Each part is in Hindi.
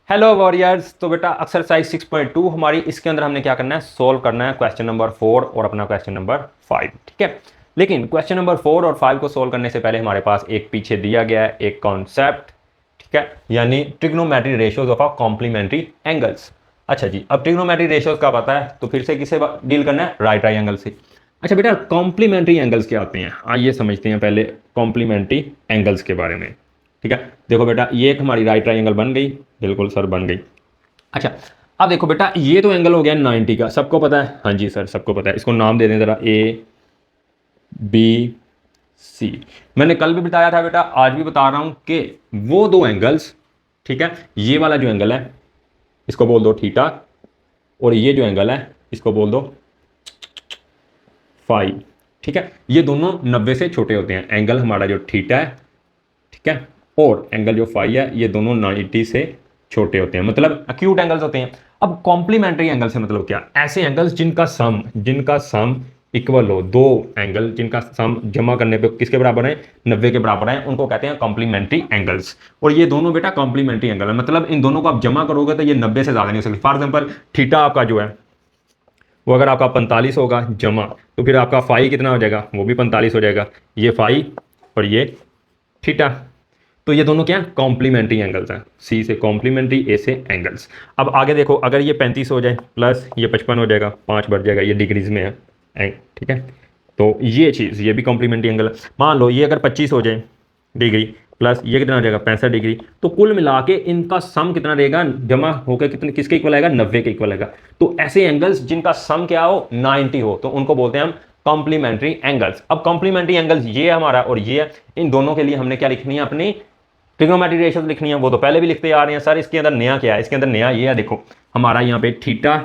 Hello warriors. तो बेटा एक्सरसाइज 6.2 हमारी, इसके अंदर हमने क्या करना है, सोल्व करना है क्वेश्चन नंबर 4 और अपना क्वेश्चन नंबर 5। ठीक है, लेकिन क्वेश्चन नंबर 4 और 5 को सोल्व करने से पहले हमारे पास एक पीछे दिया गया है एक कॉन्सेप्ट। ठीक है, यानी trigonometry ratios of a complementary angles. अच्छा जी, अब ट्रिग्नोमेट्री रेशियोज का पता है तो फिर से किसे डील करना है, राइट ट्राइंगल से। अच्छा बेटा, कॉम्प्लीमेंट्री एंगल्स क्या होते हैं, आइए समझते हैं पहले कॉम्प्लीमेंट्री एंगल्स के बारे में। ठीक है, देखो बेटा ये एक हमारी राइट ट्राइंगल बन गई, बिल्कुल सर बन गई। अच्छा, अब देखो बेटा ये तो एंगल हो गया 90 का, सबको पता है, हाँ जी सर सबको पता है। इसको नाम दे दें ज़रा, ए बी सी। मैंने कल भी बताया था बेटा, आज भी बता रहा हूं कि वो दो एंगल्स, ठीक है, ये वाला जो एंगल है इसको बोल दो थीटा, और ये जो एंगल है इसको बोल दो फाई। ठीक है, ये दोनों 90 से छोटे होते हैं। एंगल हमारा जो थीटा है, ठीक है, और एंगल जो फाई है, ये दोनों 90 से छोटे होते हैं, मतलब एक्यूट एंगल्स होते हैं। अब कॉम्प्लीमेंट्री एंगल से मतलब क्या, ऐसे एंगल्स जिनका सम इक्वल हो, दो एंगल जिनका सम जमा करने पे किसके बराबर है, 90 के बराबर है, उनको कहते हैं कॉम्प्लीमेंट्री एंगल्स। और ये दोनों बेटा कॉम्प्लीमेंट्री एंगल है, मतलब इन दोनों को आप जमा करोगे तो ये 90 से ज़्यादा नहीं हो सकती। फॉर एग्जाम्पल थीटा आपका जो है वो अगर आपका 45 होगा जमा, तो फिर आपका फाई कितना हो जाएगा, वो भी 45 हो जाएगा, ये फाई और ये थीटा। तो ये दोनों क्या कॉम्प्लीमेंट्री एंगल्स हैं, सी से कॉम्प्लीमेंट्री, ए से एंगल्स। अब आगे देखो, अगर ये 35 हो जाए प्लस ये 55 हो जाएगा, 5 बढ़ जाएगा, ये डिग्रीज में है, ठीक है। तो ये चीज़, ये भी कॉम्प्लीमेंट्री एंगल है। मान लो ये अगर 25 हो जाए डिग्री प्लस ये कितना हो जाएगा 65 डिग्री, तो कुल मिला के इनका सम कितना रहेगा, जमा होकर कितने किसके इक्वल आएगा, 90 के इक्वल आएगा। तो ऐसे एंगल्स जिनका सम क्या हो, 90 हो, तो उनको बोलते हैं हम कॉम्प्लीमेंट्री एंगल्स। अब कॉम्प्लीमेंट्री एंगल्स ये है हमारा और ये है, इन दोनों के लिए हमने क्या लिखनी है, अपनी ट्रिग्नोमेट्री रेशियोज लिखनी है। वो तो पहले भी लिखते आ रहे हैं सर, इसके अंदर नया क्या है, इसके अंदर नया ये है, देखो हमारा यहाँ पे theta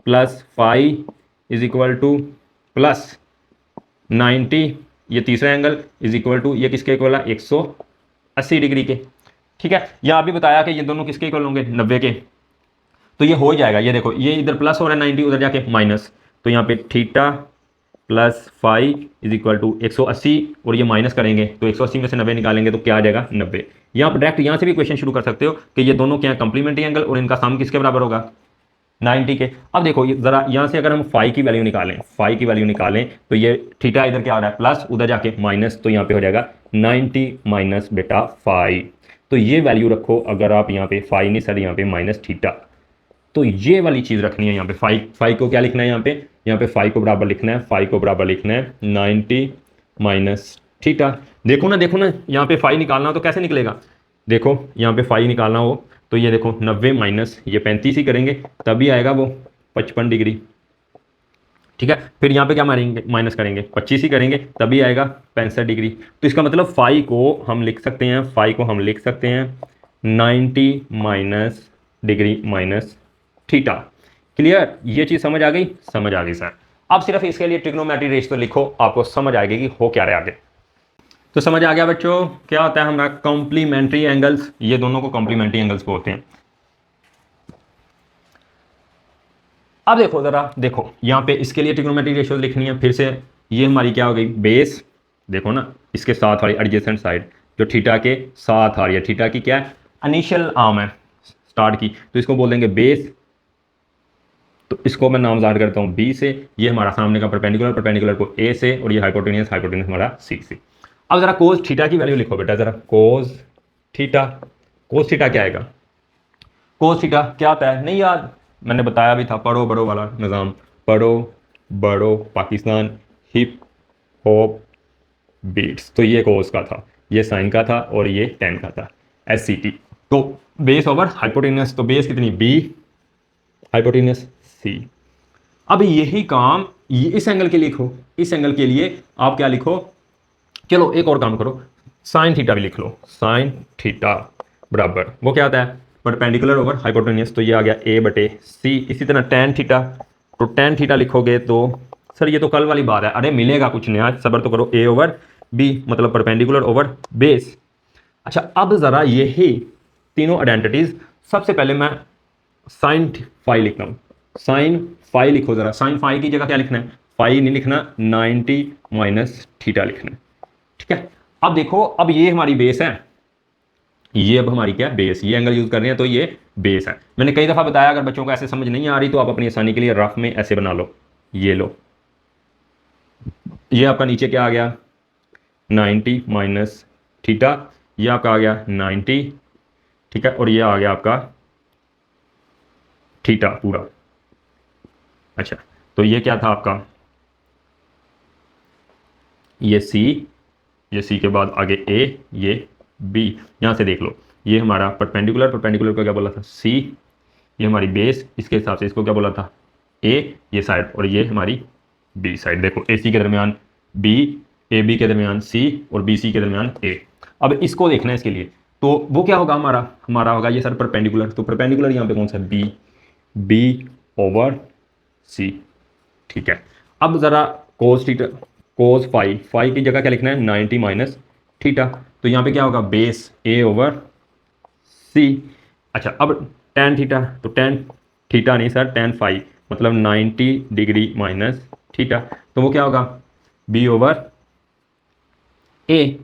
plus phi is equal to plus 90, ये तीसरा एंगल इज इक्वल टू, ये किसके इक्वल है, 180 डिग्री के। ठीक है, यहाँ भी बताया कि ये दोनों किसके इक्वल होंगे, 90 के। तो ये हो जाएगा, ये देखो ये इधर प्लस हो रहा है 90, उधर जाके माइनस, तो यहाँ पे theta plus phi is equal to 180, और ये माइनस करेंगे तो 180 में से 90 निकालेंगे तो क्या आ जाएगा, 90। यहाँ पर डायरेक्ट यहाँ से भी क्वेश्चन शुरू कर सकते हो कि ये दोनों क्या है, कंप्लीमेंट्री एंगल, और इनका सम किसके बराबर होगा, 90 के। अब देखो जरा यहाँ से अगर हम फाई की वैल्यू निकालें, फाई की वैल्यू निकालें तो ये थीटा इधर क्या आ रहा है प्लस, उधर जाके माइनस, तो यहाँ पे हो जाएगा 90 माइनस बेटा फाई। तो ये वैल्यू रखो, अगर आप यहाँ पे फाई नहीं सर, यहाँ पे माइनस थीटा, तो ये वाली चीज़ रखनी है यहाँ पे। फाई को क्या लिखना है यहाँ पे फाई को बराबर लिखना है, फाई को बराबर लिखना है 90 माइनस थीटा। देखो ना यहाँ पे फाई निकालना हो तो कैसे निकलेगा, देखो यहाँ पे फाई निकालना हो तो ये देखो 90 माइनस ये 35 ही करेंगे तभी आएगा वो 55 डिग्री। ठीक है, फिर यहाँ पे क्या मारेंगे, माइनस करेंगे, 25 ही करेंगे तभी आएगा 65 डिग्री। तो इसका मतलब फाई को हम लिख सकते हैं, फाई को हम लिख सकते हैं 90 minus degree minus theta. Clear, ये चीज़ समझ आ गई, समझ आ गई सर। अब सिर्फ इसके लिए ट्रिग्नोमेट्री रेशियो लिखो, आपको समझ आएगी कि हो क्या रहा है आगे। तो समझ आ गया बच्चों, क्या होता है हमारा कॉम्प्लीमेंट्री एंगल्स, ये दोनों को कॉम्प्लीमेंट्री एंगल्स बोलते हैं। अब देखो जरा, देखो यहाँ पे इसके लिए ट्रिग्नोमेट्री रेशियो लिखनी है फिर से। ये हमारी क्या हो गई, बेस, देखो ना इसके साथ वाली एडजेसेंट साइड जो थीटा के साथ आ रही है, थीटा की क्या है, इनिशियल आर्म है स्टार्ट की, तो इसको बोल देंगे बेस। तो इसको मैं नामजाद करता हूँ बी से। ये हमारा सामने का परपेंडिकुलर, परपेंडिकुलर को ए से, और ये हाइपोटेनियस, हाइपोटेनियस हमारा सी से। अब जरा कोस थीटा की वैल्यू लिखो बेटा, जरा कोस थीटा, कोस थीटा क्या आएगा, कोस थीटा क्या आता है, नहीं याद, मैंने बताया भी था, पढ़ो बड़ो वाला निज़ाम, पढ़ो बड़ो पाकिस्तान हिप हॉप बीट्स। तो ये कोस का था, ये साइन का था, और ये टेन का था, एस सी टी। तो बेस ओवर हाइपोटेनियस, तो बेस कितनी बी, हाइपोटेनियस सी। अब यही काम ये इस एंगल के लिए लिखो, इस एंगल के लिए आप क्या लिखो, चलो एक और काम करो, साइन थीटा भी लिख लो, साइन थीटा बराबर वो क्या आता है, परपेंडिकुलर ओवर हाइपोटेनियस, तो ये आ गया ए बटे सी। इसी तरह टेन थीटा, तो टेन थीटा लिखोगे तो सर ये तो कल वाली बात है, अरे मिलेगा कुछ नया, सबर तो करो, ए ओवर बी मतलब परपेंडिकुलर ओवर बेस। अच्छा, अब ज़रा यही तीनों आइडेंटिटीज, सबसे पहले मैं साइन फाई लिखता हूँ, साइन फाई लिखो जरा, साइन फाई की जगह क्या लिखना है, फाई नहीं लिखना, 90 माइनस थीटा लिखना है। ठीक है, अब देखो, अब ये हमारी बेस है, ये अब हमारी क्या है, बेस, ये एंगल यूज कर रहे हैं तो ये बेस है। मैंने कई दफा बताया, अगर बच्चों को ऐसे समझ नहीं आ रही तो आप अपनी आसानी के लिए रफ में ऐसे बना लो, ये लो, ये आपका नीचे क्या आ गया 90 माइनस थीटा, ये आपका आ गया 90, ठीक है, और ये आ गया आपका थीटा पूरा। अच्छा, तो ये क्या था आपका, ये सी, ये सी के बाद आगे ए, ये बी, यहां से देख लो, ये हमारा परपेंडिकुलर, परपेंडिकुलर को क्या बोला था सी, ये हमारी बेस, इसके हिसाब से इसको क्या बोला था ए, ये साइड, और ये हमारी बी साइड। देखो ए सी के दरमियान बी, ए बी के दरमियान सी, और बी सी के दरमियान ए। अब इसको देखना है इसके लिए, तो वो क्या होगा हमारा, हमारा होगा ये सर परपेंडिकुलर, तो परपेंडिकुलर यहाँ पे कौन सा है बी, बी ओवर सी, ठीक है। अब ज़रा cos theta, cos phi, phi की जगह क्या लिखना है 90 माइनस थीटा, तो यहाँ पे क्या होगा बेस ए ओवर सी। अच्छा, अब टेन थीटा, तो टेन थीटा नहीं सर, टेन फाई, मतलब 90 डिग्री माइनस थीटा, तो वो क्या होगा बी ओवर ए।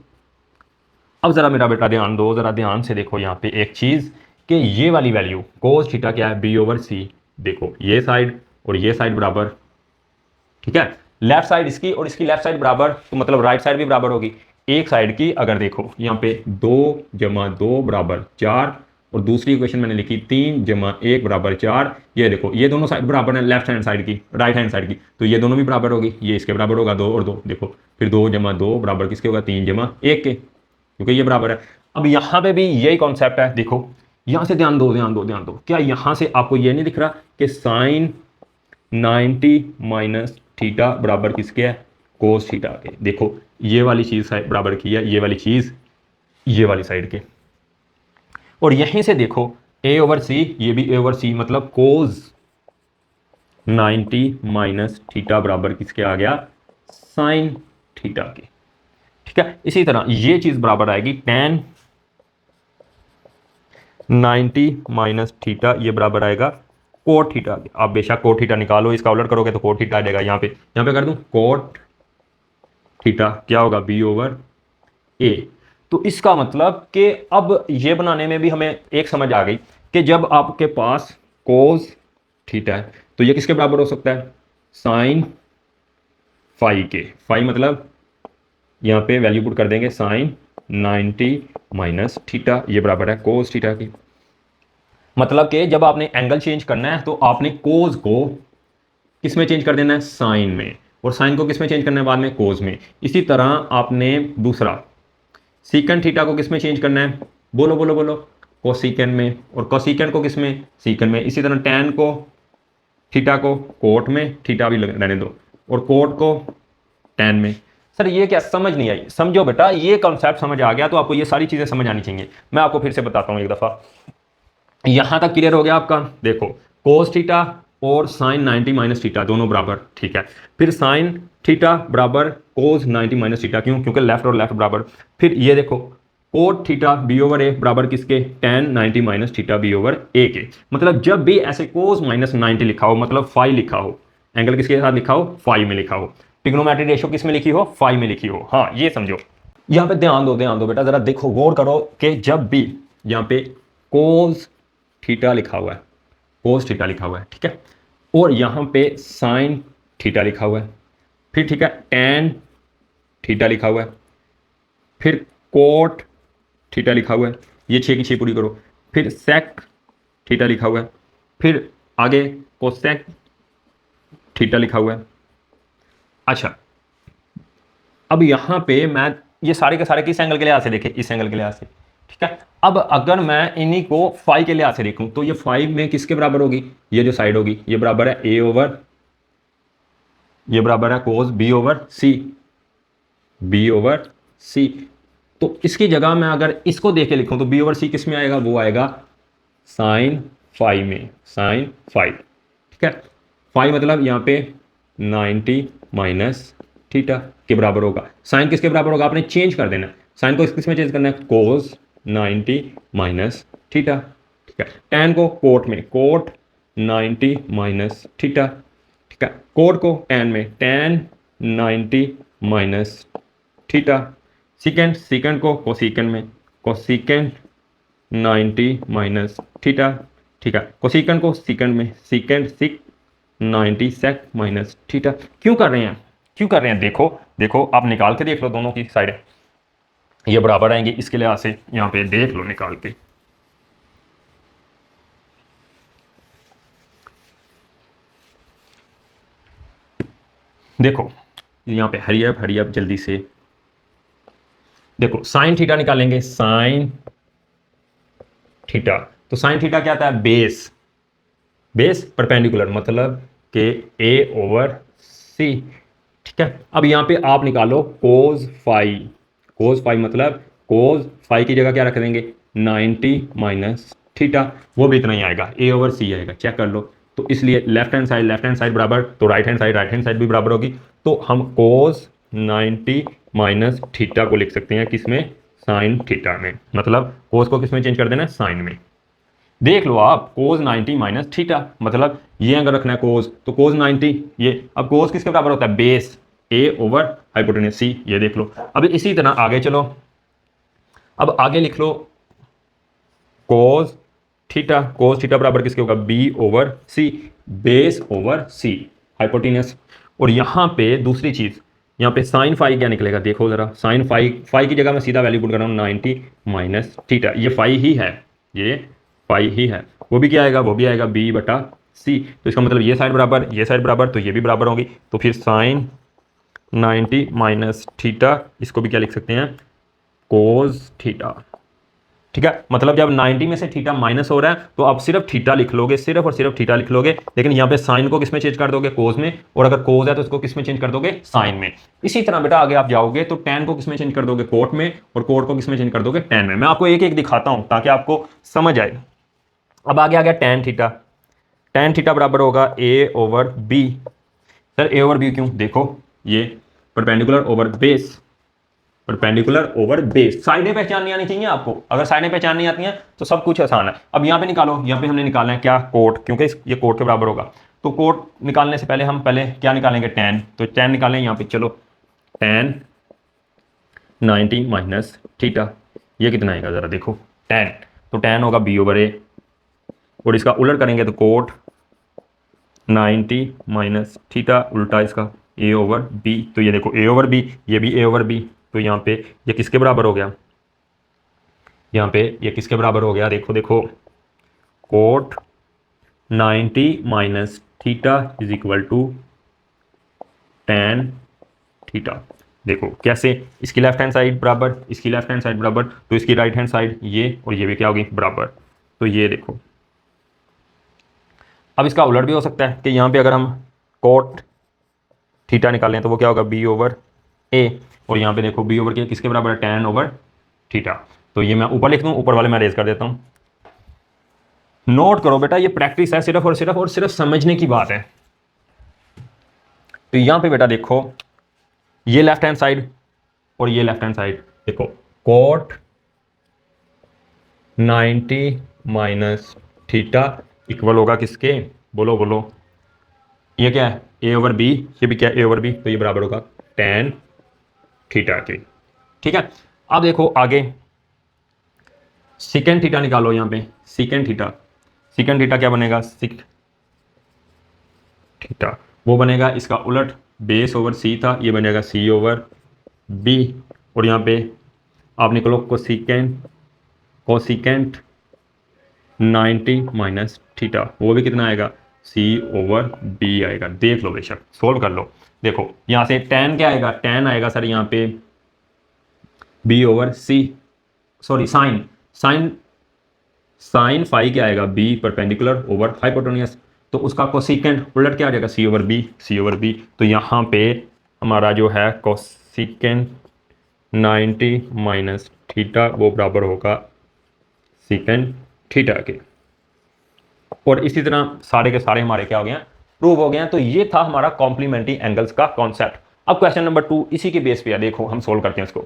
अब ज़रा मेरा बेटा ध्यान दो, ज़रा ध्यान से देखो यहाँ पे एक चीज़, कि ये वाली वैल्यू कोस थीटा क्या है बी ओवर सी, देखो ये साइड और ये साइड बराबर, ठीक है, लेफ्ट साइड इसकी और इसकी लेफ्ट साइड बराबर, तो मतलब राइट साइड भी बराबर होगी। एक साइड की अगर देखो यहाँ पे 2 + 2 बराबर 4, और दूसरी इक्वेशन मैंने लिखी 3 + 1 बराबर 4, ये देखो ये दोनों साइड बराबर है लेफ्ट हैंड साइड की, राइट हैंड साइड की, तो ये दोनों भी बराबर होगी, ये इसके बराबर होगा 2 और 2, देखो फिर 2 + 2 बराबर किसके होगा 3 + 1 के, क्योंकि ये बराबर है। अब यहाँ पे भी यही कॉन्सेप्ट है, देखो यहाँ से ध्यान दो, ध्यान दो, ध्यान दो, क्या यहाँ से आपको ये नहीं दिख रहा कि साइन 90 माइनस थीटा बराबर किसके है कोस थीटा के, देखो ये वाली चीज साइड बराबर की है ये वाली चीज ये वाली साइड के, और यहीं से देखो ए ओवर सी, ये भी ए ओवर सी, मतलब कोस 90 माइनस थीटा बराबर किसके आ गया साइन थीटा के, ठीक है। इसी तरह ये चीज बराबर आएगी टेन 90 माइनस थीटा, ये बराबर आएगा कोट थीटा के। आप बेशक कोट थीटा निकालो, इसका उलट करोगे तो कोट थीटा आ जाएगा, यहाँ पे कर दूं कोट थीटा क्या होगा बी ओवर ए। तो इसका मतलब कि अब ये बनाने में भी हमें एक समझ आ गई कि जब आपके पास कोस थीटा है तो ये किसके बराबर हो सकता है साइन फाई के, फाई मतलब यहाँ पे वैल्यू पुट कर देंगे साइन 90 माइनस थीटा, ये बराबर है कोस थीटा की। मतलब कि जब आपने एंगल चेंज करना है तो आपने कोस को किस में चेंज कर देना है साइन में, और साइन को किस में चेंज करना है बाद में कोस में। इसी तरह आपने दूसरा सीकन थीटा को किस में चेंज करना है, बोलो बोलो बोलो, कोसिकन में, और कोसिकन को किस में सीकन में। इसी तरह टैन को थीटा को कोट में, थीटा भी रहने दो, और कोट को टैन में। सर ये क्या समझ नहीं आई, समझो बेटा ये कॉन्सेप्ट समझ आ गया तो आपको ये सारी चीजें समझ आनी चाहिए। मैं आपको फिर से बताता हूं एक दफा, यहां तक क्लियर हो गया आपका, देखो कोस थीटा और साइन 90 माइनस थीटा दोनों बराबर, ठीक है। फिर साइन थीटा बराबर कोस 90 माइनस थीटा, क्यों, क्योंकि लेफ्ट और लेफ्ट बराबर। फिर ये देखो cot theta b over a बराबर किसके tan 90 minus theta b over a के। मतलब जब भी ऐसे कोस माइनस 90 लिखा हो, मतलब फाई लिखा हो, एंगल किसके साथ लिखा हो फाई में लिखा हो, ट्रिग्नोमेट्रिक रेशियो किस में लिखी हो फाई में लिखी हो। हाँ ये समझो, यहाँ पे ध्यान दो बेटा, जरा देखो गौर करो कि जब भी यहाँ पे कोस थीटा लिखा हुआ है, कोस थीटा लिखा हुआ है, ठीक है, और यहाँ पे साइन थीटा लिखा हुआ है, फिर ठीक है टैन थीटा लिखा हुआ है, फिर कोट थीटा लिखा हुआ है, ये 6 की 6 पूरी करो, फिर सेक थीटा लिखा हुआ है, फिर आगे कोसेक थीटा लिखा हुआ है। अच्छा, अब यहाँ पे मैं ये सारे के सारे किस एंगल के लिहाज से देखे, इस एंगल के लिहाज से, ठीक है। अब अगर मैं इन्हीं को फाई के लिहाज से देखूं तो ये फाई में किसके बराबर होगी, ये जो साइड होगी ये बराबर है ए ओवर, ये बराबर है कोस बी ओवर सी, बी ओवर सी। तो इसकी जगह मैं अगर इसको देख के लिखूं तो बी ओवर सी किस में आएगा, वो आएगा साइन फाई में, साइन फाई, ठीक है। फाई मतलब यहाँ पे 90 माइनस थीटा के बराबर होगा। साइन किसके बराबर होगा, आपने चेंज कर देना, साइन को किस में चेंज करना है कोस 90 माइनस थीटा, ठीक है। टैन को कोट में कोट 90 माइनस थीटा, ठीक है। कोट को टैन में टैन 90 माइनस थीटा। सीकेंड, सीकेंड को कोसिकेंड में कोसिकेंड 90 माइनस थीटा, ठीक है। कोसिकेंड को सेकंड में सेकंड सिक 90 सेक माइनस थीटा। क्यों कर रहे हैं, क्यों कर रहे हैं, देखो देखो आप निकाल के देख लो, दोनों की साइड ये बराबर आएंगे, इसके लिहाज से यहाँ पे देख लो निकाल के। देखो यहाँ पे हरी अप जल्दी से देखो, साइन थीटा निकालेंगे, साइन थीटा, तो साइन थीटा क्या आता है, बेस, बेस परपेंडिकुलर, मतलब कि ए ओवर सी, ठीक है। अब यहाँ पे आप निकालो कोज फाई, कोज फाई मतलब कोज फाई की जगह क्या रख देंगे 90 माइनस थीटा, वो भी इतना ही आएगा, ए ओवर सी आएगा, चेक कर लो। तो इसलिए लेफ्ट हैंड साइड बराबर, तो राइट हैंड साइड भी बराबर होगी, तो हम कोज 90 माइनस थीटा को लिख सकते हैं किसमें, साइन थीटा में, मतलब कोस को किसमें चेंज कर देना है, साइन में। देख लो आप, कोस 90 माइनस थीटा, मतलब ये अगर रखना है कोस, तो कोस 90 ये, अब कोस किसके बराबर होता है, बेस ए ओवर हाइपोटेन्यूज सी, ये देख लो। अब इसी तरह आगे चलो, अब आगे लिख लो कोस थीटा बराबर किसके होगा, बी ओवर सी, बेस ओवर सी हाइपोटेन्यूज। और यहाँ पे दूसरी चीज, यहाँ पे साइन फाई क्या निकलेगा, देखो जरा, साइन फाई की जगह मैं सीधा वैल्यू पुट कर रहा हूँ 90 माइनस थीटा, ये फाई ही है, ये फाई ही है, वो भी क्या आएगा, वो भी आएगा बी बटा सी, तो इसका मतलब ये साइड बराबर, ये साइड बराबर, तो ये भी बराबर होगी, तो फिर साइन 90 माइनस थीटा, इसको भी क्या लिख सकते हैं, कोस थीटा, ठीक है। मतलब जब 90 में से थीटा माइनस हो रहा है तो आप सिर्फ थीटा लिख लोगे, सिर्फ और सिर्फ थीटा लिख लोगे, लेकिन यहाँ पे साइन को किसमें चेंज कर दोगे, कोस में, और अगर कोस है तो इसको किसमें चेंज कर दोगे, साइन में। इसी तरह बेटा आगे आप जाओगे तो टेन को किसमें चेंज कर दोगे, कोट में, और कोट को किसमें चेंज कर दोगे, टेन में। मैं आपको एक एक दिखाता हूं ताकि आपको समझ आए। अब आगे आ गया टेन थीटा बराबर होगा A over B. Sir A over B क्यों, देखो ये perpendicular over base, perpendicular over base, साइडें पहचाननी आनी चाहिए आपको, अगर साइडें पहचान नहीं आती हैं तो सब कुछ आसान है। अब यहाँ पे निकालो, यहाँ पे हमने निकालना है क्या, कोट, क्योंकि ये कोट के बराबर होगा, तो कोट निकालने से पहले हम पहले क्या निकालेंगे, टेन, तो टेन निकालें यहाँ पे, चलो टेन 90 माइनस थीटा, ये कितना आएगा जरा देखो, टेन, तो टेन होगा बी ओवर ए, और इसका उलट करेंगे तो कोट 90 माइनस थीटा उल्टा इसका ए ओवर बी, तो ये देखो ए ओवर बी, ये भी ए ओवर बी, तो यहाँ पे ये किसके बराबर हो गया, यहाँ पे ये किसके बराबर हो गया, देखो देखो, cot 90 minus theta is equal to tan theta. देखो कैसे, इसकी लेफ्ट हैंड साइड बराबर, इसकी लेफ्ट हैंड साइड बराबर, तो इसकी राइट हैंड साइड ये, और ये भी क्या होगी बराबर, तो ये देखो। अब इसका उलट भी हो सकता है कि यहाँ पे अगर हम कोट थीटा निकालें तो वो क्या होगा, बी ओवर ए, और यहाँ पे देखो बी ओवर के किसके बराबर है, टेन ओवर थीटा, तो ये मैं ऊपर लिख दूँ, ऊपर वाले मैं रेज कर देता हूँ। नोट करो बेटा, ये प्रैक्टिस है, सिर्फ और सिर्फ समझने की बात है। तो यहाँ पे बेटा देखो, ये लेफ्ट हैंड साइड और ये लेफ्ट हैंड साइड, देखो कोट 90 माइनस थीटा इक्वल होगा किसके, बोलो बोलो, ये क्या है, ए ओवर बी, ये भी क्या है, ए ओवर बी, तो ये बराबर होगा टेन थीटा के, ठीक है। अब देखो आगे सेकेंड थीटा निकालो, यहाँ पे सेकेंड थीटा क्या बनेगा, सिक थीटा, वो बनेगा इसका उलट, बेस ओवर सी था, ये बनेगा सी ओवर बी, और यहाँ पे आप निकलो कोसिकेंट 90 माइनस थीटा, वो भी कितना आएगा, सी ओवर बी आएगा। देख लो बेशक, सोल्व कर लो, देखो यहाँ से टेन क्या आएगा, टेन आएगा सर यहाँ पे बी ओवर सी, सॉरी साइन फाई क्या आएगा, बी परपेंडिकुलर ओवर हाइपोटेन्यूज, तो उसका कोसिकेंट उलट क्या आ जाएगा, सी ओवर बी, तो यहाँ पे हमारा जो है कोसिकेंट 90 माइनस थीटा वो बराबर होगा सीकेंट थीटा के। और इसी तरह सारे के सारे हमारे क्या हो गए हैं, प्रूव हो गए हैं। तो ये था हमारा कॉम्प्लीमेंट्री एंगल्स का कॉन्सेप्ट। अब क्वेश्चन नंबर 2 इसी के बेस पे है, देखो हम सोल्व करते हैं इसको।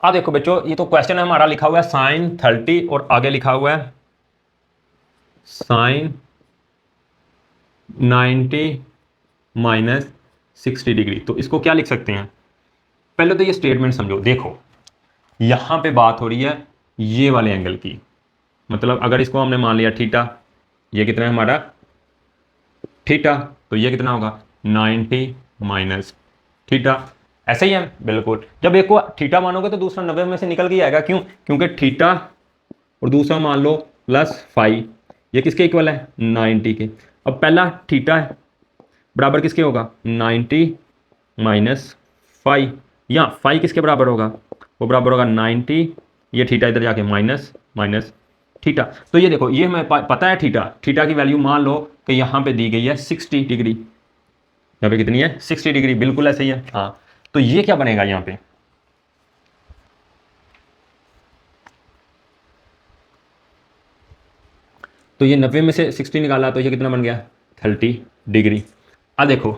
अब देखो बच्चों, ये तो क्वेश्चन है हमारा, लिखा हुआ है साइन 30 और आगे लिखा हुआ है साइन 90 माइनस 60 डिग्री। तो इसको क्या लिख सकते हैं, पहले तो ये स्टेटमेंट समझो। देखो यहां पे बात हो रही है ये वाले एंगल की, मतलब अगर इसको हमने मान लिया थीटा, ये कितना है हमारा थीटा, तो ये कितना होगा 90 माइनस थीटा। ऐसे ही है बिल्कुल। जब एक को थीटा मानोगे तो दूसरा 90 में से निकल के आएगा, क्यों? क्योंकि थीटा और दूसरा मान लो प्लस फाइव, ये किसके इक्वल है 90 के। अब पहला थीटा है बराबर किसके होगा 90 माइनस फाइव, या फाइव किसके बराबर होगा, वो बराबर होगा 90, ये थीटा इधर जाके माइनस माइनस थीटा। तो ये देखो ये हमें पता है थीटा, थीटा की वैल्यू मान लो कि यहाँ पे दी गई है 60 डिग्री, यहाँ पे कितनी है 60 डिग्री, बिल्कुल ऐसे ही है। हाँ, तो ये क्या बनेगा यहाँ पे, तो ये 90 में से 60 निकाला तो ये कितना बन गया 30 डिग्री। अब देखो,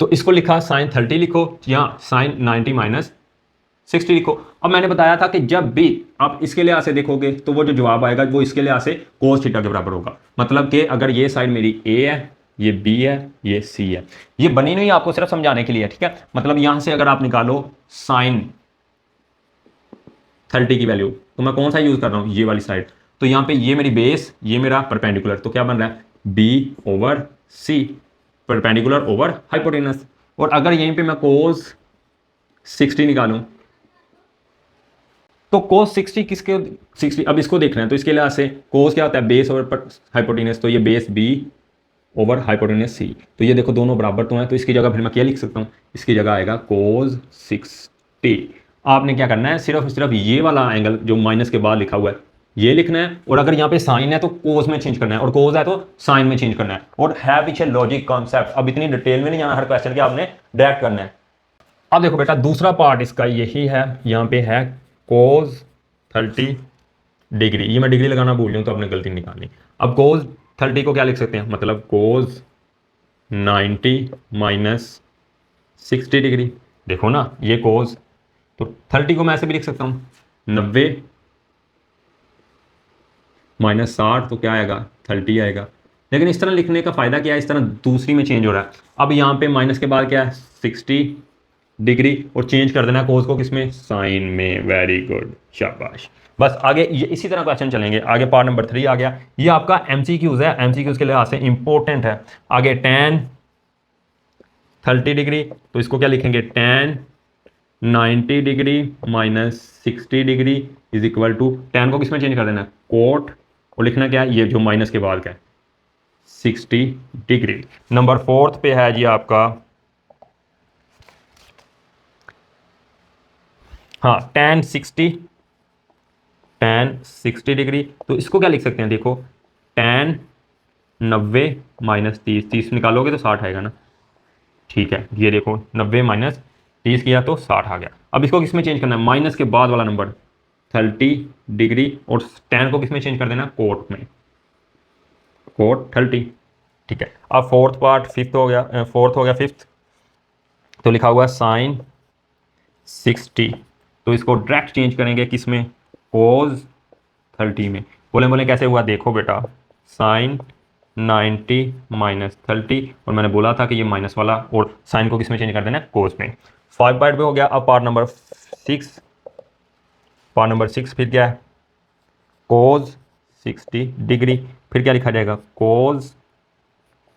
तो इसको लिखा साइन 30 लिखो या साइन 90 माइनस 60 लिखो। अब मैंने बताया था कि जब भी आप इसके लिहाज से देखोगे तो वो जो जवाब आएगा वो इसके लिहाज से कोस थीटा के बराबर होगा। मतलब कि अगर ये साइड मेरी ए है, ये बी है, ये सी है, ये बनी नहीं आपको सिर्फ समझाने के लिए, ठीक है। मतलब यहां से अगर आप निकालो साइन 30 की वैल्यू, तो मैं कौन सा यूज कर रहा हूं, ये वाली साइड। तो यहां पे ये मेरी बेस, ये मेरा परपेंडिकुलर, तो क्या बन रहा है बी ओवर सी, परपेंडिकुलर ओवर हाइपोटेनस। और अगर यहीं पे मैं कोस 60 निकालूं तो कोस 60 किसके 60, अब इसको देखना है तो इसके लिहाज से कोस क्या होता है बेस ओवर हाइपोटेनस, तो ये बेस बी ओवर हाइपोटेनस सी। तो ये देखो दोनों बराबर तो हैं, तो इसकी जगह फिर मैं क्या लिख सकता हूँ, इसकी जगह आएगा कोस 60। आपने क्या करना है, सिर्फ ये वाला एंगल जो माइनस के बाद लिखा हुआ है ये लिखना है, और अगर यहाँ पे साइन है तो कोस में चेंज करना है, और कोस है तो साइन में चेंज करना है, और है पीछे लॉजिक कॉन्सेप्ट। अब इतनी डिटेल में नहीं जाना हर क्वेश्चन के, आपने डायरेक्ट करना है। अब देखो बेटा दूसरा पार्ट इसका यही है, यहाँ पे है कोस 30 डिग्री, ये मैं डिग्री लगाना भूल जाऊँ तो आपने गलती निकाली। अब कोस 30 को क्या लिख सकते हैं, मतलब कोस 90 माइनस 60 डिग्री। देखो ना ये कोस, तो 30 को मैं ऐसे भी लिख सकता हूँ 90 माइनस 60, तो क्या आएगा 30 आएगा। लेकिन इस तरह लिखने का फ़ायदा क्या है, इस तरह दूसरी में चेंज हो रहा है। अब यहाँ पे माइनस के बाद क्या है 60 डिग्री, और चेंज कर देना कोस को किसमें साइन में। वेरी गुड, शाबाश। बस आगे ये इसी तरह क्वेश्चन चलेंगे। आगे पार्ट नंबर 3 आ गया, ये आपका एमसीक्यूज है, एमसीक्यूज के लिहाज से इंपॉर्टेंट है। आगे tan 30 डिग्री, तो इसको क्या लिखेंगे tan 90 degree minus 60 degree is equal to, tan को किसमें चेंज कर देना कोट, और लिखना क्या है ये जो माइनस के बाद का है 60 डिग्री। नंबर 4 पे है जी आपका, हाँ tan 60 डिग्री, तो इसको क्या लिख सकते हैं, देखो tan 90 माइनस 30 निकालोगे तो 60 आएगा ना, ठीक है। ये देखो 90 माइनस 30 किया तो 60 आ गया। अब इसको किस में चेंज करना है, माइनस के बाद वाला नंबर 30 डिग्री, और tan को किस में चेंज कर देना कोट में, कोट 30, ठीक है। अब फोर्थ पार्ट फिफ्थ हो गया, फोर्थ हो गया फिफ्थ, तो लिखा हुआ है साइन 60, तो इसको डायरेक्ट चेंज करेंगे किस में कोस 30 में। बोले बोले कैसे हुआ, देखो बेटा साइन 90 माइनस 30, और मैंने बोला था कि ये माइनस वाला और साइन को किस में चेंज कर देना कोस में। 5 पार्ट पे हो गया। अब पार्ट नंबर 6, पार्ट नंबर 6 फिर क्या है कोस 60 डिग्री, फिर क्या लिखा जाएगा कोस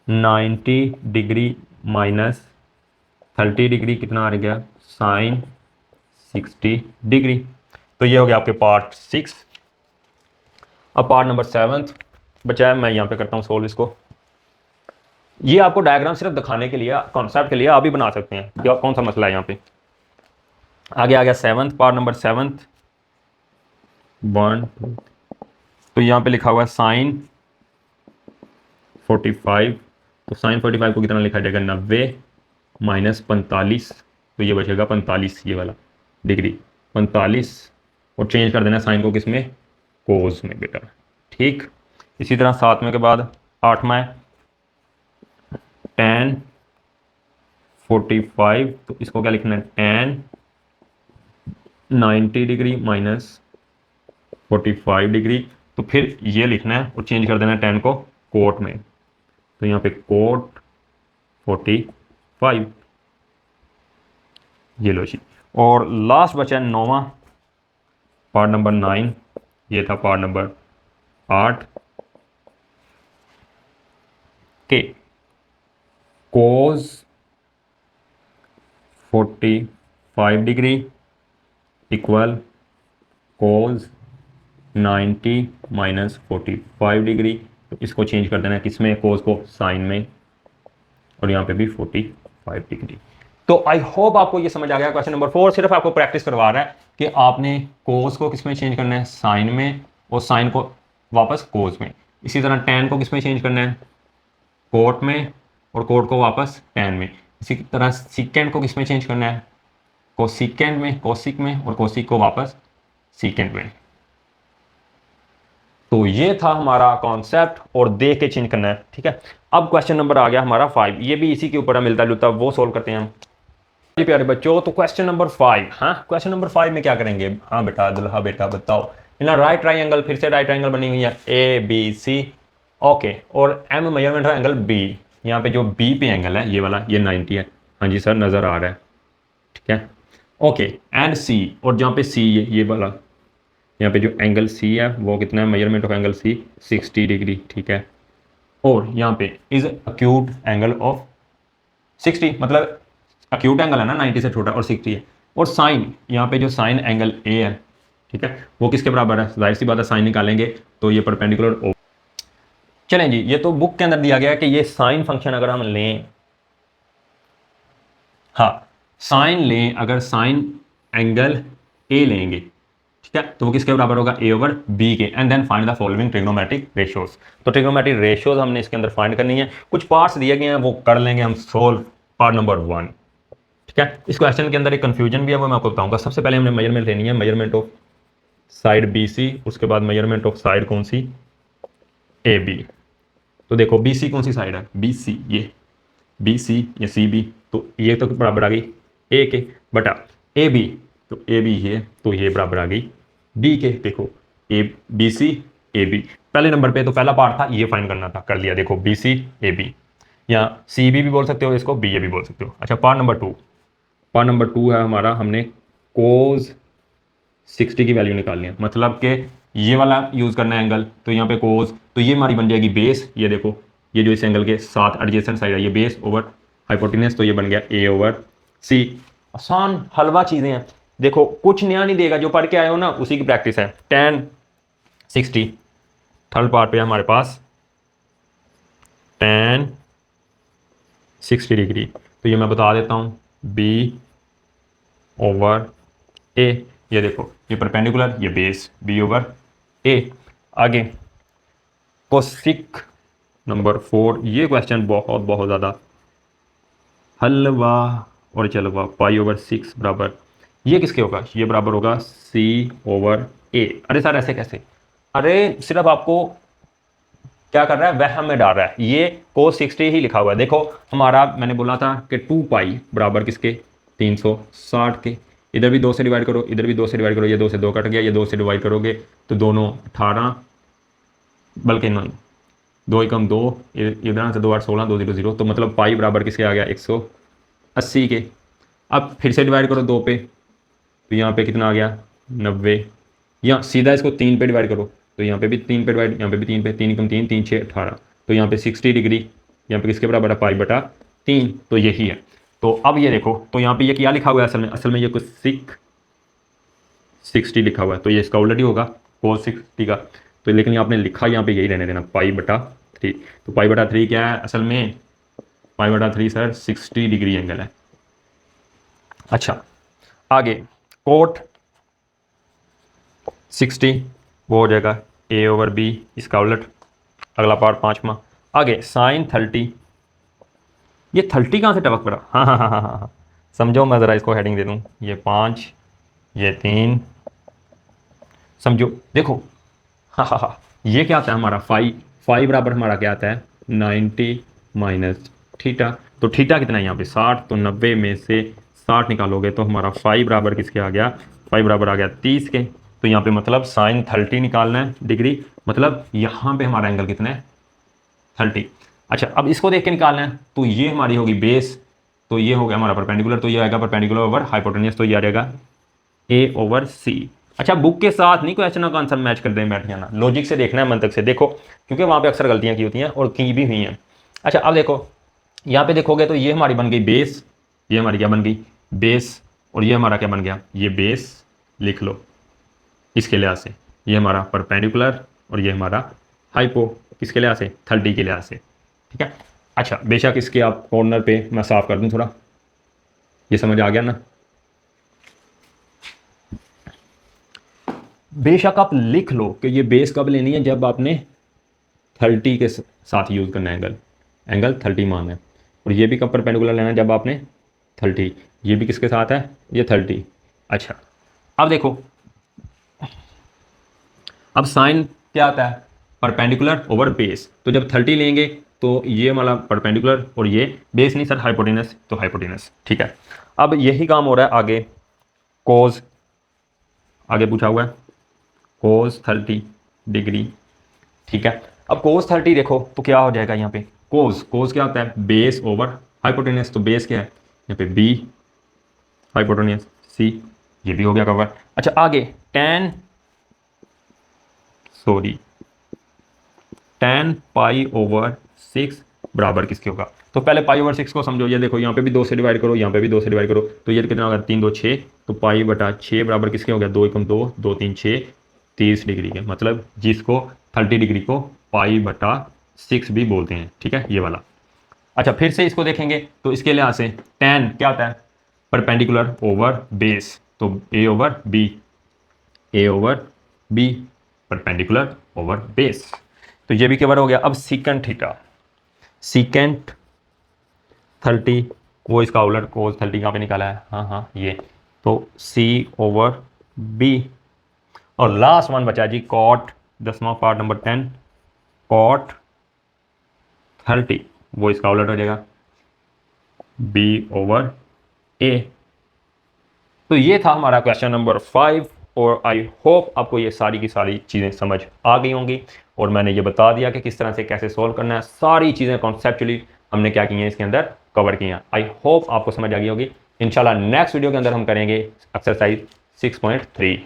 90 डिग्री माइनस 30 डिग्री, कितना आ गया साइन 60 डिग्री। तो ये हो गया आपके पार्ट 6। अब पार्ट नंबर 7 बचा है, मैं यहाँ पे करता हूँ सोल्व इसको। ये आपको डायग्राम सिर्फ दिखाने के लिए, कॉन्सेप्ट के लिए आप भी बना सकते हैं, क्या कौन सा मसला है यहाँ पे। आगे आ गया 7th, पार्ट नंबर 7 1 2, तो यहाँ पे लिखा हुआ है साइन 45, तो साइन 45 को कितना लिखा जाएगा 90 माइनस 45, तो ये बचेगा 45 ये वाला डिग्री 45, और चेंज कर देना साइन को किस में कोस में बेटा, ठीक। इसी तरह 7वें के बाद 8वां है tan 45, तो इसको क्या लिखना है tan 90 डिग्री माइनस 45 डिग्री, तो फिर ये लिखना है और चेंज कर देना है tan को कोट में, तो यहाँ पे कोट 45, ये लो जी। और लास्ट बचा है 9वां, पार्ट नंबर 9 ये था पार्ट नंबर 8 के कोस 45 डिग्री इक्वल कोस 90 माइनस 45 डिग्री। तो इसको चेंज कर देना है किसमें, कोस को साइन में, और यहाँ पे भी 45 डिग्री। तो आई होप आपको ये समझ आ गया। क्वेश्चन नंबर 4 सिर्फ आपको प्रैक्टिस करवा रहा है कि आपने कोस को किस में चेंज करना है, साइन में, और साइन को वापस कोस में। इसी तरह टेन को किस में चेंज करना है, कोट में, और कोट को वापस टेन में। इसी तरह सीकेंड को किस में चेंज करना है, कोसिकेंड में, कोसिक में, और कोसिक को वापस सीकेंड में। तो ये था हमारा कॉन्सेप्ट, और देख के चेंज करना है, ठीक है। अब क्वेश्चन नंबर आ गया हमारा 5, ये भी इसी के ऊपर मिलता जुलता, वो सोल्व करते हैं हम प्यारे बच्चों। तो क्वेश्चन नंबर 5, हाँ क्वेश्चन नंबर 5 में क्या करेंगे, हाँ बेटा दुल्हा बेटा बताओ। इन राइट ट्राइंगल, फिर से राइट ट्राइंगल बनी हुई है ए बी सी, ओके, और एम मेजरमेंट है एंगल बी। यहाँ पे जो बी पे एंगल है ये वाला, ये 90 है, हाँ जी सर नज़र आ रहा है, ठीक है, ओके। एंड सी, और जहाँ पे सी ये वाला, यहाँ पे जो एंगल सी है वो कितना है, measurement of angle C 60 degree, ठीक है। और यहाँ पे इज अक्यूट एंगल ऑफ 60, मतलब अक्यूट एंगल है ना 90 से छोटा, और 60 है। और साइन, यहाँ पे जो साइन एंगल ए है, ठीक है, वो किसके बराबर है, जाहिर सी बात है साइन निकालेंगे तो ये परपेंडिकुलर ओ। चलें जी, ये तो बुक के अंदर दिया गया है कि ये साइन फंक्शन अगर हम लें, हाँ साइन लें, अगर साइन एंगल ए लेंगे, ठीक है, तो वो किसके बराबर होगा, ए ओवर बी के। And then find the following trigonometric ratios. तो ट्रिग्नोमेट्रिक रेशियोज हमने इसके अंदर फाइंड करनी है। कुछ पार्ट्स दिए गए हैं वो कर लेंगे हम सोल्व, पार्ट नंबर 1, ठीक है। इस क्वेश्चन के अंदर एक कंफ्यूजन भी है, वो मैं आपको बताऊंगा। सबसे पहले हमने मेजरमेंट लेनी है, measurement of side B C, उसके बाद मेजरमेंट ऑफ साइड कौन सी, ए बी। तो देखो बी सी कौन सी साइड है, बी सी, ये बी सी या सी बी, तो ये तो बराबर आ गई ए के बटा ए बी, तो ए बी ये, तो ये बराबर आ गई बी के। देखो A B C A B, पहले नंबर पे तो पहला पार्ट था ये फाइंड करना था, कर लिया। देखो बी सी ए बी, या सी बी भी बोल सकते हो इसको, बी ए भी बोल सकते हो। अच्छा पार्ट नंबर 2, पार्ट नंबर 2 है हमारा, हमने कोस 60 की वैल्यू निकालनी है, मतलब कि ये वाला यूज़ करना है एंगल, तो यहाँ पे कोस, तो ये हमारी बन जाएगी बेस। ये देखो ये जो इस एंगल के साथ एडजेसेंट साइड है, ये बेस ओवर हाइपोटेन्यूस, तो ये बन गया ए ओवर सी। आसान हलवा चीज़ें हैं, देखो कुछ नया नहीं देगा, जो पढ़ के आए हो ना उसी की प्रैक्टिस है। tan 60, थर्ड पार्ट पे हमारे पास tan 60 डिग्री, तो ये मैं बता देता हूँ बी ओवर ए, ये देखो ये परपेंडिकुलर, ये बेस, बी ओवर ए। आगे कोसिक नंबर 4, ये क्वेश्चन बहुत बहुत ज़्यादा हलवा और चलवा, पाई ओवर 6 बराबर, ये किसके होगा, ये बराबर होगा सी ओवर ए। अरे सर ऐसे कैसे, अरे सिर्फ आपको क्या कर रहा है, वहम में डाल रहा है। ये कोस 60 ही लिखा हुआ है। देखो हमारा मैंने बोला था कि 2 पाई बराबर किसके, 360 के। इधर भी 2 से डिवाइड करो, इधर भी 2 से डिवाइड करो, ये 2 से 2 कट गया, ये 2 से डिवाइड करोगे तो दोनों 18, बल्कि नहीं 2 एकम 2, इधर से 2 8 16, 2 0 0, तो मतलब पाई बराबर किसके आ गया 180 के। अब फिर से डिवाइड करो 2 पे, तो यहाँ पे कितना आ गया 90, यहाँ सीधा इसको 3 पे डिवाइड करो, तो यहाँ पे भी 3 पे डिवाइड, यहाँ पे भी 3 पे, 3 एकम 3, 3 6 18, तो यहाँ पे 60 डिग्री, यहाँ पे किसके बराबर है पाई बटा 3, तो यही है। तो अब ये देखो, तो यहाँ पे ये क्या लिखा हुआ है असल में ये कुछ 60 लिखा हुआ है, तो ये इसका ऑलरेडी होगा कोस 60 का, तो लेकिन आपने लिखा यहाँ पे यही रहने देना पाई बटा 3। तो पाई बटा 3 क्या है असल में, पाई बटा 3 सर 60 डिग्री एंगल है। अच्छा आगे कोट 60 वो हो जाएगा ए ओवर बी, इसका उलट अगला पार्ट 5वां। आगे साइन 30, ये 30 कहाँ से टपक पड़ा, हाँ हाँ हाँ हाँ हाँ, समझो, मैं ज़रा इसको हेडिंग दे दूँ, ये 5 ये 3, समझो। देखो हाँ हाँ हाँ, ये क्या आता है हमारा 5 बराबर हमारा क्या आता है 90 माइनस थीटा, तो थीटा कितना है यहाँ पे 60, तो 90 में से 60 निकालोगे तो हमारा 5 बराबर किसके आ गया, 5 बराबर आ गया 30 के। तो यहाँ पे मतलब साइन 30 निकालना है डिग्री, मतलब यहाँ पे हमारा एंगल कितना है 30। अच्छा अब इसको देख के निकालना है, तो ये हमारी होगी बेस, तो ये हो गया हमारा परपेंडिकुलर, तो ये आएगा परपेंडिकुलर ओवर हाइपोटेन्यूस, तो ये आ जाएगा ए ओवर सी। अच्छा बुक के साथ नहीं क्वेश्चन का आंसर मैच कर दें बैठ जाना, लॉजिक से देखना है, मंतक से देखो, क्योंकि वहाँ पे अक्सर गलतियाँ की होती हैं और की भी हुई हैं। अच्छा अब देखो यहाँ पे देखोगे तो ये हमारी बन गई बेस, ये हमारी क्या बन गई बेस, और ये हमारा क्या बन गया, ये बेस लिख लो इसके लिहाज से, ये हमारा परपेंडिकुलर और ये हमारा हाइपो, किसके लिहाज से 30 के लिहाज से, ठीक है। अच्छा बेशक इसके आप कॉर्नर पे मैं साफ कर दूं थोड़ा, ये समझ आ गया ना। बेशक आप लिख लो कि ये बेस कब लेनी है, जब आपने 30 के साथ यूज़ करना है एंगल, एंगल 30 मान है, और ये भी कब परपेंडिकुलर लेना है, जब आपने 30, ये भी किसके साथ है, ये 30। अच्छा अब देखो, अब साइन क्या आता है, परपेंडिकुलर ओवर बेस, तो जब 30 लेंगे तो ये हमारा परपेंडिकुलर और ये बेस नहीं सर हाइपोटेनस, तो हाइपोटेनस, ठीक है। अब यही काम हो रहा है आगे, कोज आगे पूछा हुआ है, कोस 30 डिग्री, ठीक है। अब कोस 30 देखो तो क्या हो जाएगा यहाँ पे, कोस कोस क्या होता है, बेस ओवर हाइपोटेनस, तो बेस क्या है यहाँ पे बी, हाइपोटेनस सी, ये भी हो गया कवर। अच्छा आगे tan पाई ओवर 6 बराबर किसके होगा, तो पहले पाई ओवर 6 को समझो, ये देखो यहाँ पे भी 2 से डिवाइड करो, यहाँ पे भी 2 से डिवाइड करो, तो ये कितना होगा 3 2 6, तो पाई बटा 6 बराबर किसके हो गया, 2 एकम 2 2 3 6 30 डिग्री के, मतलब जिसको 30 डिग्री को पाई बटा 6 भी बोलते हैं, ठीक है ये वाला। अच्छा फिर से इसको देखेंगे तो इसके लिहाज से tan क्या होता है, परपेंडिकुलर ओवर बेस, तो a over b perpendicular over base, तो ये भी कवर हो गया। अब सीकेंट थीटा, सीकेंट 30 वो इसका उलट कोस 30 कहाँ पे निकाला है, हाँ ये, तो सी ओवर बी, और लास्ट वन बचा जी कॉट, 10वां पार्ट नंबर 10 कॉट 30, वो इसका उलट हो जाएगा बी ओवर ए। तो ये था हमारा क्वेश्चन नंबर 5, और आई होप आपको ये सारी की सारी चीज़ें समझ आ गई होंगी, और मैंने ये बता दिया कि किस तरह से कैसे सोल्व करना है, सारी चीज़ें कॉन्सेप्चुअली हमने क्या की हैं इसके अंदर कवर की हैं। आई होप आपको समझ आ गई होगी। इंशाल्लाह नेक्स्ट वीडियो के अंदर हम करेंगे एक्सरसाइज 6.3।